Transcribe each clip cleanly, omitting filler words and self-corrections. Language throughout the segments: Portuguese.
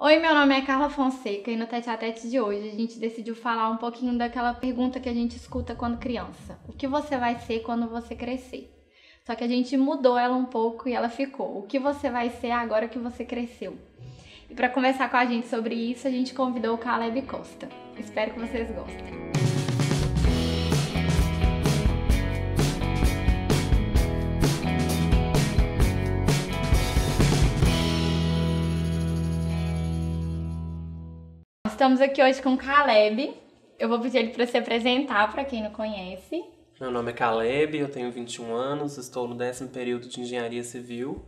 Oi, meu nome é Carla Fonseca e no Tete a Tete de hoje a gente decidiu falar um pouquinho daquela pergunta que a gente escuta quando criança. O que você vai ser quando você crescer? Só que a gente mudou ela um pouco e ela ficou. O que você vai ser agora que você cresceu? E para conversar com a gente sobre isso, a gente convidou o Caleb Costa. Espero que vocês gostem. Estamos aqui hoje com o Caleb. Eu vou pedir ele para se apresentar para quem não conhece. Meu nome é Caleb, eu tenho 21 anos, estou no 10º período de Engenharia Civil.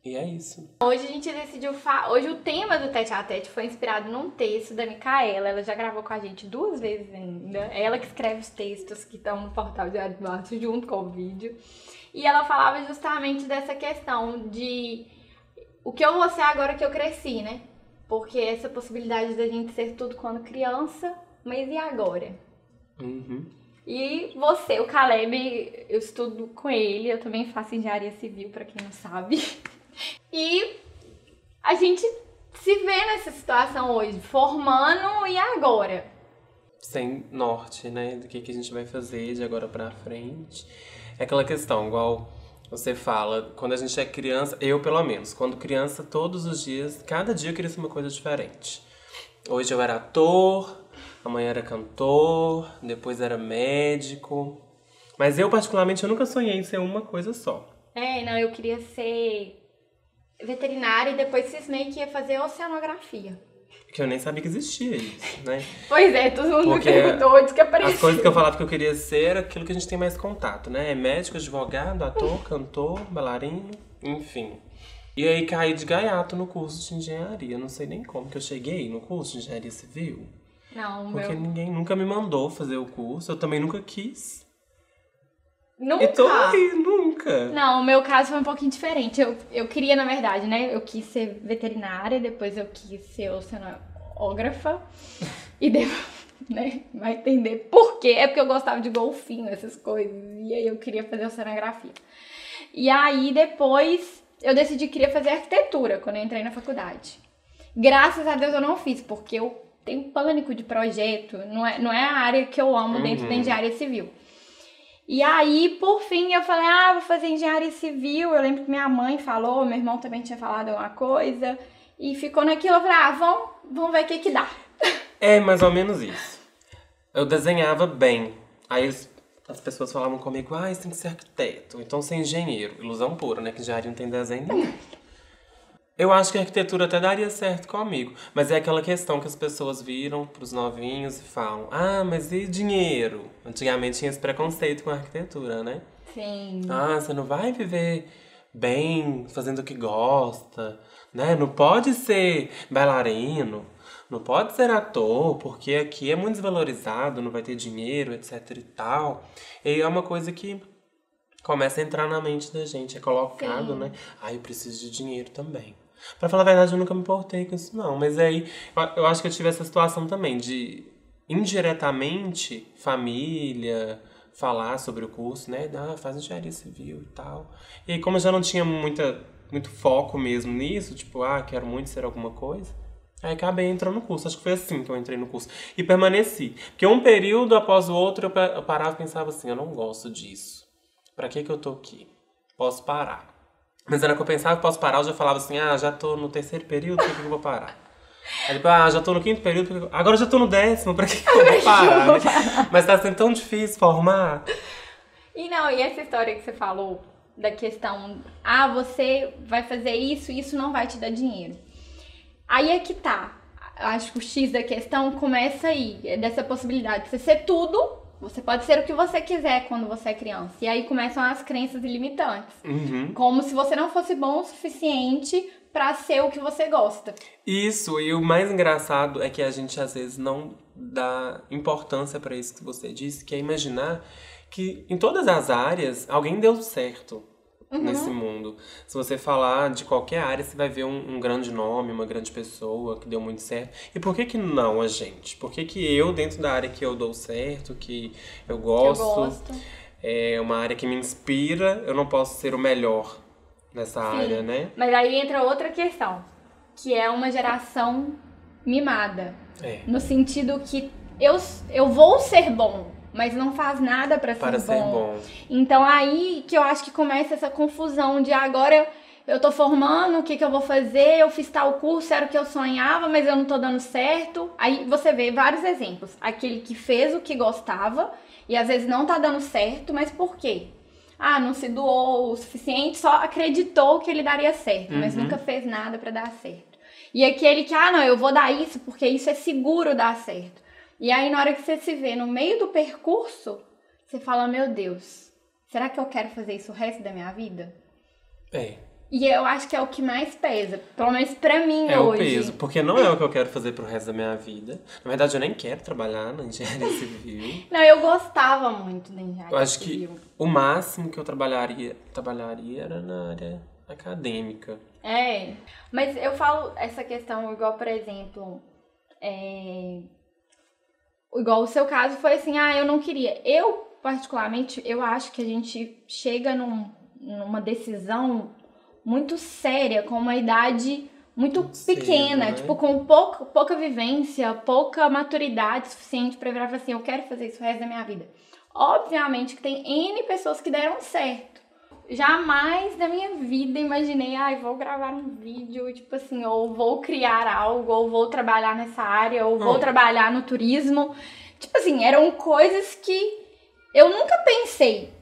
E é isso. Hoje a gente decidiu Hoje o tema do Tete a Tete foi inspirado num texto da Micaela. Ela já gravou com a gente 2 vezes ainda. É ela que escreve os textos que estão no portal Diário do Mato junto com o vídeo. E ela falava justamente dessa questão de o que eu vou ser agora que eu cresci, né? Porque essa possibilidade da gente ser tudo quando criança, mas e agora? Uhum. E você, o Caleb, eu estudo com ele, eu também faço engenharia civil, pra quem não sabe. E a gente se vê nessa situação hoje, formando e agora? Sem norte, né? Do que a gente vai fazer de agora pra frente. É aquela questão, igual você fala, quando a gente é criança, eu pelo menos, quando criança, todos os dias, cada dia eu queria ser uma coisa diferente. Hoje eu era ator, amanhã era cantor, depois era médico. Mas eu, particularmente, eu nunca sonhei em ser uma coisa só. Eu queria ser veterinária e depois cismei que ia fazer oceanografia. Porque eu nem sabia que existia isso, né? Pois é, todo mundo me perguntou, disse que apareceu. As coisas que eu falava que eu queria ser era aquilo que a gente tem mais contato, né? É médico, advogado, ator, cantor, bailarino, enfim. E aí caí de gaiato no curso de engenharia. Não sei nem como que eu cheguei no curso de engenharia civil. Não, porque ninguém nunca me mandou fazer o curso, eu também nunca quis. Nunca? E tô aí, nunca. Não, o meu caso foi um pouquinho diferente. Eu queria, na verdade, né? Eu quis ser veterinária, depois eu quis ser oceanógrafa. E né? Vai entender por quê. É porque eu gostava de golfinho, essas coisas. E aí eu queria fazer oceanografia. E aí depois eu decidi que queria fazer arquitetura quando eu entrei na faculdade. Graças a Deus eu não fiz, porque eu tenho pânico de projeto. Não é a área que eu amo dentro da engenharia civil. E aí, por fim, eu falei, vou fazer engenharia civil. Eu lembro que minha mãe falou, meu irmão também tinha falado alguma coisa. E ficou naquilo, eu falei, vamos ver o que dá. É mais ou menos isso. Eu desenhava bem. Aí as pessoas falavam comigo, você tem que ser arquiteto, então ser engenheiro. Ilusão pura, né? Que engenharia não tem desenho nenhum. Eu acho que a arquitetura até daria certo comigo. Mas é aquela questão que as pessoas viram pros novinhos e falam, mas e dinheiro? Antigamente tinha esse preconceito com a arquitetura, né? Sim. Você não vai viver bem fazendo o que gosta, né? Não pode ser bailarino, não pode ser ator, porque aqui é muito desvalorizado, não vai ter dinheiro, etc e tal. E é uma coisa que começa a entrar na mente da gente, é colocado, né? Eu preciso de dinheiro também. Pra falar a verdade, eu nunca me importei com isso, não. Mas aí, eu acho que eu tive essa situação também de, indiretamente, família falar sobre o curso, né? Faz engenharia civil e tal. E aí, como eu já não tinha muito foco mesmo nisso, tipo, quero muito ser alguma coisa, aí acabei entrando no curso. Acho que foi assim que eu entrei no curso. E permaneci. Porque um período após o outro, eu parava e pensava assim, eu não gosto disso. Pra que eu tô aqui? Posso parar. Mas era que eu pensava que posso parar, eu já falava assim, já tô no 3º período, por que eu vou parar? Aí depois, já tô no 5º período, agora eu já tô no 10º, pra que eu vou parar? Mas tá sendo tão difícil formar. E essa história que você falou, da questão, você vai fazer isso não vai te dar dinheiro. Aí é que tá. Acho que o X da questão começa aí, dessa possibilidade de você ser tudo. Você pode ser o que você quiser quando você é criança. E aí começam as crenças ilimitantes. Uhum. Como se você não fosse bom o suficiente pra ser o que você gosta. Isso, e o mais engraçado é que a gente às vezes não dá importância pra isso que você disse, que é imaginar que em todas as áreas alguém deu certo. Nesse mundo. Se você falar de qualquer área, você vai ver um grande nome, uma grande pessoa que deu muito certo. E por que não a gente? Por que eu, dentro da área que eu dou certo, que eu gosto, é uma área que me inspira, eu não posso ser o melhor nessa área, né? Mas aí entra outra questão. que é uma geração mimada. É. No sentido que eu vou ser bom, mas não faz nada pra ser bom. Então aí que eu acho que começa essa confusão de agora eu tô formando, o que eu vou fazer? Eu fiz tal curso, era o que eu sonhava, mas eu não tô dando certo. Aí você vê vários exemplos. Aquele que fez o que gostava e às vezes não tá dando certo, mas por quê? Ah, não se doou o suficiente, só acreditou que ele daria certo, mas nunca fez nada pra dar certo. E aquele que, não, eu vou dar isso porque isso é seguro dar certo. E aí na hora que você se vê no meio do percurso, você fala, meu Deus, será que eu quero fazer isso o resto da minha vida? É. E eu acho que é o que mais pesa, pelo menos pra mim hoje. É o peso, porque não é o que eu quero fazer pro resto da minha vida. Na verdade, eu nem quero trabalhar na engenharia civil. Não, eu gostava muito da engenharia civil. Eu acho que o máximo que eu trabalharia era na área acadêmica. É, mas eu falo essa questão igual, por exemplo, igual o seu caso foi assim, eu não queria. Eu, particularmente, eu acho que a gente chega numa decisão muito séria, com uma idade muito pequena, né? tipo, com pouca vivência, pouca maturidade suficiente pra virar e falar assim, eu quero fazer isso o resto da minha vida. Obviamente que tem N pessoas que deram certo. Jamais na minha vida imaginei, vou gravar um vídeo, tipo assim, ou vou criar algo, ou vou trabalhar nessa área, ou vou trabalhar no turismo. Tipo assim, eram coisas que eu nunca pensei.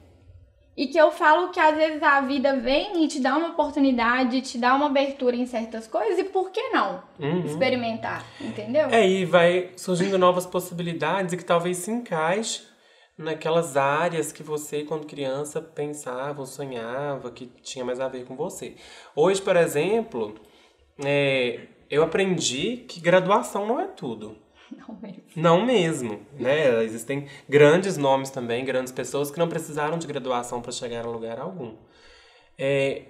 E que eu falo que às vezes a vida vem e te dá uma oportunidade, te dá uma abertura em certas coisas, e por que não experimentar, entendeu? E vai surgindo novas possibilidades e que talvez se encaixe naquelas áreas que você, quando criança, pensava ou sonhava que tinha mais a ver com você. Hoje, por exemplo, eu aprendi que graduação não é tudo. Não mesmo, né? Existem grandes nomes também, grandes pessoas que não precisaram de graduação para chegar a lugar algum.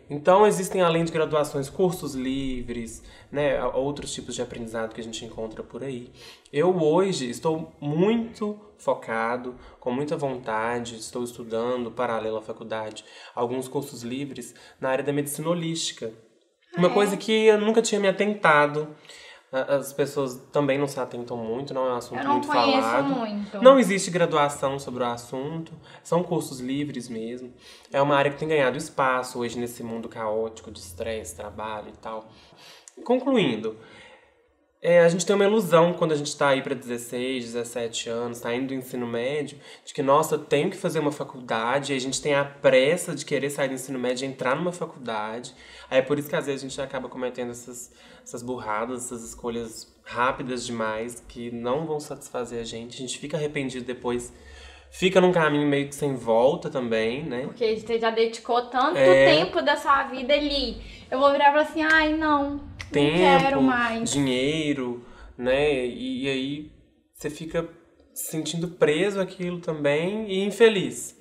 Então, existem, além de graduações, cursos livres, né? Outros tipos de aprendizado que a gente encontra por aí. Eu hoje estou muito focado, com muita vontade, estou estudando, paralelo à faculdade, alguns cursos livres na área da medicina holística. Uma coisa que eu nunca tinha me atentado. As pessoas também não se atentam muito, não é um assunto muito falado. Eu não conheço muito. Não existe graduação sobre o assunto, são cursos livres mesmo. É uma área que tem ganhado espaço hoje nesse mundo caótico de estresse, trabalho e tal. Concluindo, a gente tem uma ilusão quando a gente está aí para 16, 17 anos, está indo do ensino médio, de que, nossa, eu tenho que fazer uma faculdade, e a gente tem a pressa de querer sair do ensino médio e entrar numa faculdade. Aí é por isso que às vezes a gente acaba cometendo essas burradas, essas escolhas rápidas demais, que não vão satisfazer a gente fica arrependido depois, fica num caminho meio que sem volta também, né? Porque você já dedicou tanto tempo da sua vida ali. Eu vou virar e falar assim, não quero mais. Dinheiro, né? E aí você fica se sentindo preso àquilo também e infeliz.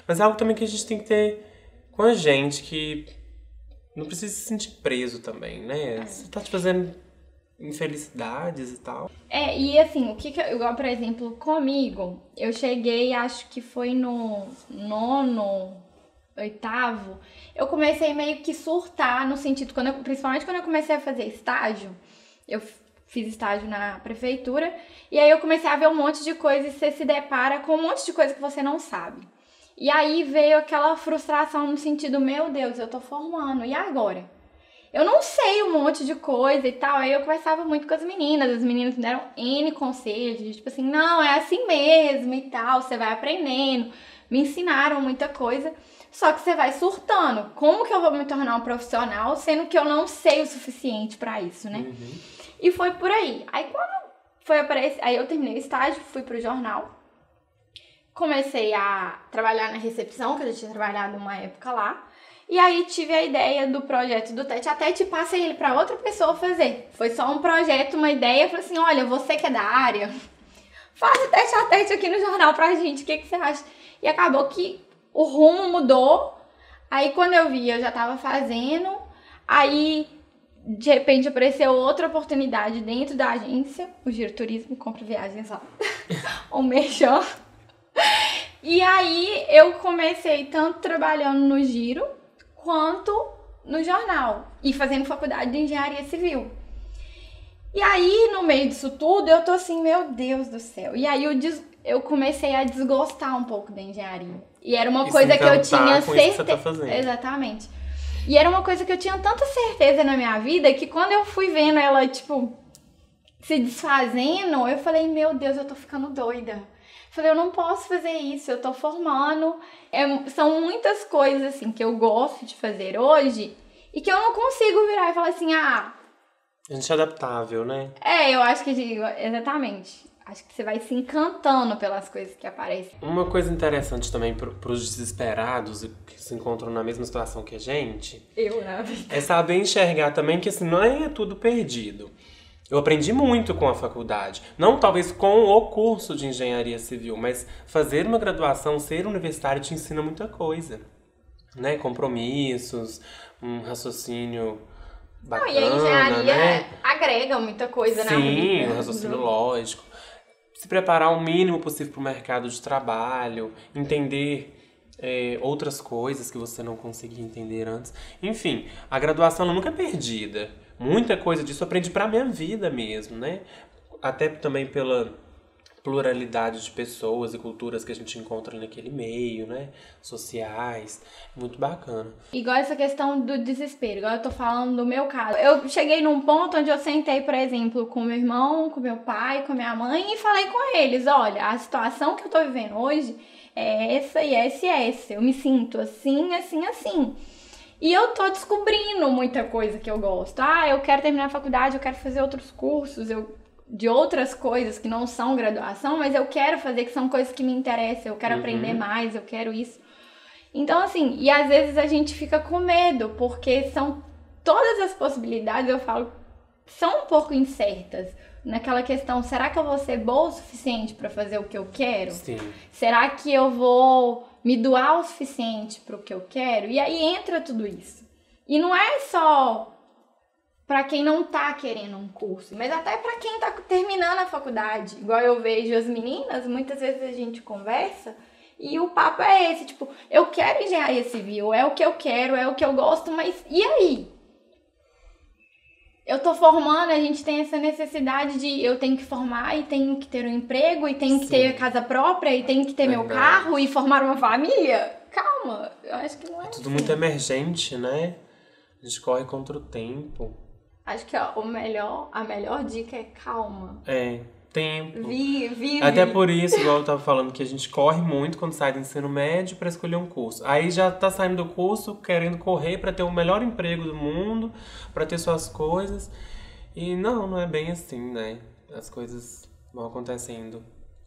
Mas é algo também que a gente tem que ter com a gente, que não precisa se sentir preso também, né? Você tá te fazendo infelicidades e tal. E assim, igual, por exemplo, comigo, eu cheguei, acho que foi no 9º, 8º, eu comecei meio que surtar no sentido, principalmente quando eu comecei a fazer estágio, eu fiz estágio na prefeitura, e aí eu comecei a ver um monte de coisa e você se depara com um monte de coisa que você não sabe. E aí veio aquela frustração no sentido, meu Deus, eu tô formando, e agora? Eu não sei um monte de coisa e tal, aí eu conversava muito com as meninas me deram N conselhos, tipo assim, não, é assim mesmo e tal, você vai aprendendo, me ensinaram muita coisa, só que você vai surtando. Como que eu vou me tornar um profissional, sendo que eu não sei o suficiente pra isso, né? E foi por aí. Aí quando foi aparecer, aí eu terminei o estágio, fui pro jornal, comecei a trabalhar na recepção, que eu já tinha trabalhado uma época lá. E aí tive a ideia do projeto do Tete a Tete e passei ele pra outra pessoa fazer. Foi só um projeto, uma ideia. Falei assim, olha, você que é da área, faz o Tete a Tete aqui no jornal pra gente, o que você acha? E acabou que o rumo mudou. Aí quando eu vi, eu já tava fazendo. Aí, de repente, apareceu outra oportunidade dentro da agência. O Giro Turismo, compra viagens lá. O Merchan. E aí eu comecei tanto trabalhando no Giro quanto no jornal e fazendo faculdade de engenharia civil. E aí, no meio disso tudo, eu tô assim, meu Deus do céu. E aí eu comecei a desgostar um pouco da engenharia. E era uma coisa que eu tinha com isso que você tá fazendo. Exatamente. E era uma coisa que eu tinha tanta certeza na minha vida que quando eu fui vendo ela, tipo, se desfazendo, eu falei, meu Deus, eu tô ficando doida. Falei, eu não posso fazer isso, eu tô formando. São muitas coisas, assim, que eu gosto de fazer hoje e que eu não consigo virar e falar assim, A gente é adaptável, né? eu acho que, exatamente. Acho que você vai se encantando pelas coisas que aparecem. Uma coisa interessante também pros desesperados que se encontram na mesma situação que a gente... é saber enxergar também que, assim, não é tudo perdido. Eu aprendi muito com a faculdade. Não talvez com o curso de engenharia civil, mas fazer uma graduação, ser universitário te ensina muita coisa. Né? Compromissos, um raciocínio bacana, e a engenharia né? agrega muita coisa na vida. Sim, um raciocínio lógico. Se preparar o mínimo possível para o mercado de trabalho, entender outras coisas que você não conseguia entender antes. Enfim, a graduação ela nunca é perdida. Muita coisa disso eu aprendi pra minha vida mesmo, né? Até também pela pluralidade de pessoas e culturas que a gente encontra naquele meio, né? Sociais. Muito bacana. Igual essa questão do desespero, igual eu tô falando do meu caso. Eu cheguei num ponto onde eu sentei, por exemplo, com meu irmão, com meu pai, com minha mãe e falei com eles, olha, a situação que eu tô vivendo hoje é essa e essa e essa. Eu me sinto assim, assim, assim. E eu tô descobrindo muita coisa que eu gosto. Eu quero terminar a faculdade, eu quero fazer outros cursos, de outras coisas que não são graduação, mas eu quero fazer, que são coisas que me interessam, eu quero aprender mais, eu quero isso. Então, assim, e às vezes a gente fica com medo, porque são todas as possibilidades, eu falo, são um pouco incertas. Naquela questão, será que eu vou ser boa o suficiente para fazer o que eu quero? Sim. Será que eu vou me doar o suficiente para o que eu quero? E aí entra tudo isso. E não é só para quem não tá querendo um curso, mas até para quem tá terminando a faculdade. Igual eu vejo as meninas, muitas vezes a gente conversa e o papo é esse, tipo, eu quero engenharia civil, é o que eu quero, é o que eu gosto, mas e aí? Eu tô formando, a gente tem essa necessidade de eu tenho que formar e tenho que ter um emprego e tenho que ter casa própria e tenho que ter meu carro e formar uma família. Calma, eu acho que não é tudo assim. muito emergente, né? A gente corre contra o tempo. Acho que a melhor dica é calma. Tempo. Vive. Até por isso, igual eu tava falando, que a gente corre muito quando sai do ensino médio pra escolher um curso. Aí já tá saindo do curso querendo correr pra ter o melhor emprego do mundo, pra ter suas coisas. E não é bem assim, né? As coisas vão acontecendo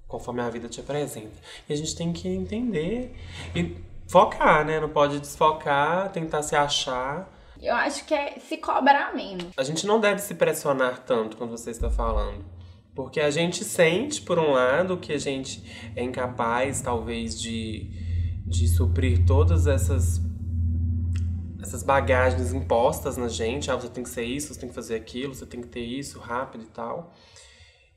conforme a vida te apresenta. E a gente tem que entender e focar, né? Não pode desfocar, tentar se achar. Eu acho que é se cobrar menos. A gente não deve se pressionar tanto quando você está falando. Porque a gente sente, por um lado, que a gente é incapaz, talvez, de suprir todas essas bagagens impostas na gente. Você tem que ser isso, você tem que fazer aquilo, você tem que ter isso rápido e tal.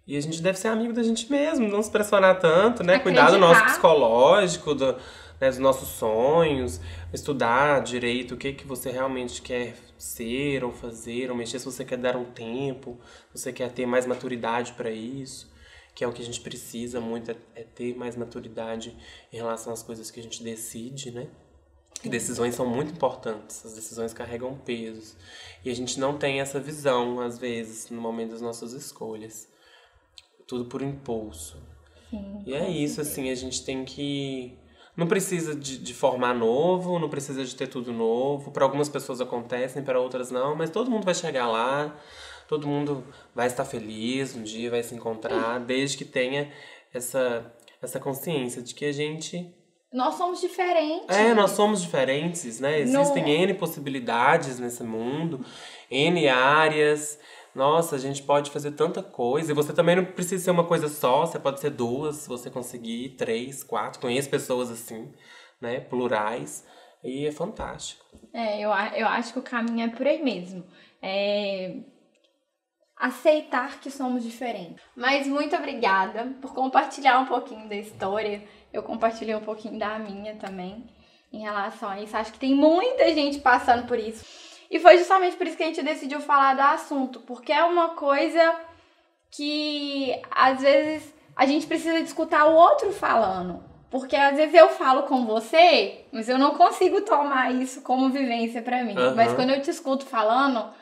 E a gente deve ser amigo da gente mesmo, não se pressionar tanto, né? Cuidar do nosso psicológico, dos nossos sonhos, estudar direito o que você realmente quer ser ou fazer, ou mexer, se você quer dar um tempo, se você quer ter mais maturidade para isso, que é o que a gente precisa muito, é ter mais maturidade em relação às coisas que a gente decide, né? E decisões são muito importantes, as decisões carregam pesos. E a gente não tem essa visão, às vezes, no momento das nossas escolhas. Tudo por impulso. Sim, e é isso, assim, a gente tem que... Não precisa de formar novo, não precisa de ter tudo novo. Para algumas pessoas acontecem, para outras não. Mas todo mundo vai chegar lá, todo mundo vai estar feliz um dia, vai se encontrar. Desde que tenha essa consciência de que a gente... Nós somos diferentes. Nós somos diferentes, né? Existem N possibilidades nesse mundo, N áreas... Nossa, a gente pode fazer tanta coisa. E você também não precisa ser uma coisa só. Você pode ser duas, se você conseguir, 3, 4. Conheço pessoas assim, né? Plurais. E é fantástico. Eu acho que o caminho é por aí mesmo. Aceitar que somos diferentes. Mas muito obrigada por compartilhar um pouquinho da história. Eu compartilhei um pouquinho da minha também em relação a isso. Acho que tem muita gente passando por isso. E foi justamente por isso que a gente decidiu falar do assunto, porque é uma coisa que às vezes a gente precisa de escutar o outro falando. Porque às vezes eu falo com você, mas eu não consigo tomar isso como vivência pra mim. Aham. Mas quando eu te escuto falando,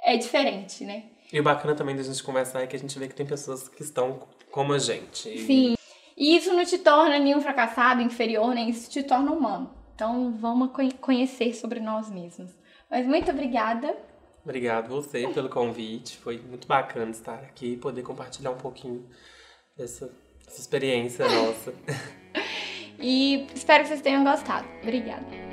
é diferente, né? E o bacana também da gente conversar é que a gente vê que tem pessoas que estão como a gente. Sim. E isso não te torna nenhum fracassado, inferior, nem isso te torna humano. Então vamos conhecer sobre nós mesmos. Mas muito obrigada. Obrigado você pelo convite. Foi muito bacana estar aqui e poder compartilhar um pouquinho dessa experiência nossa. E espero que vocês tenham gostado. Obrigada.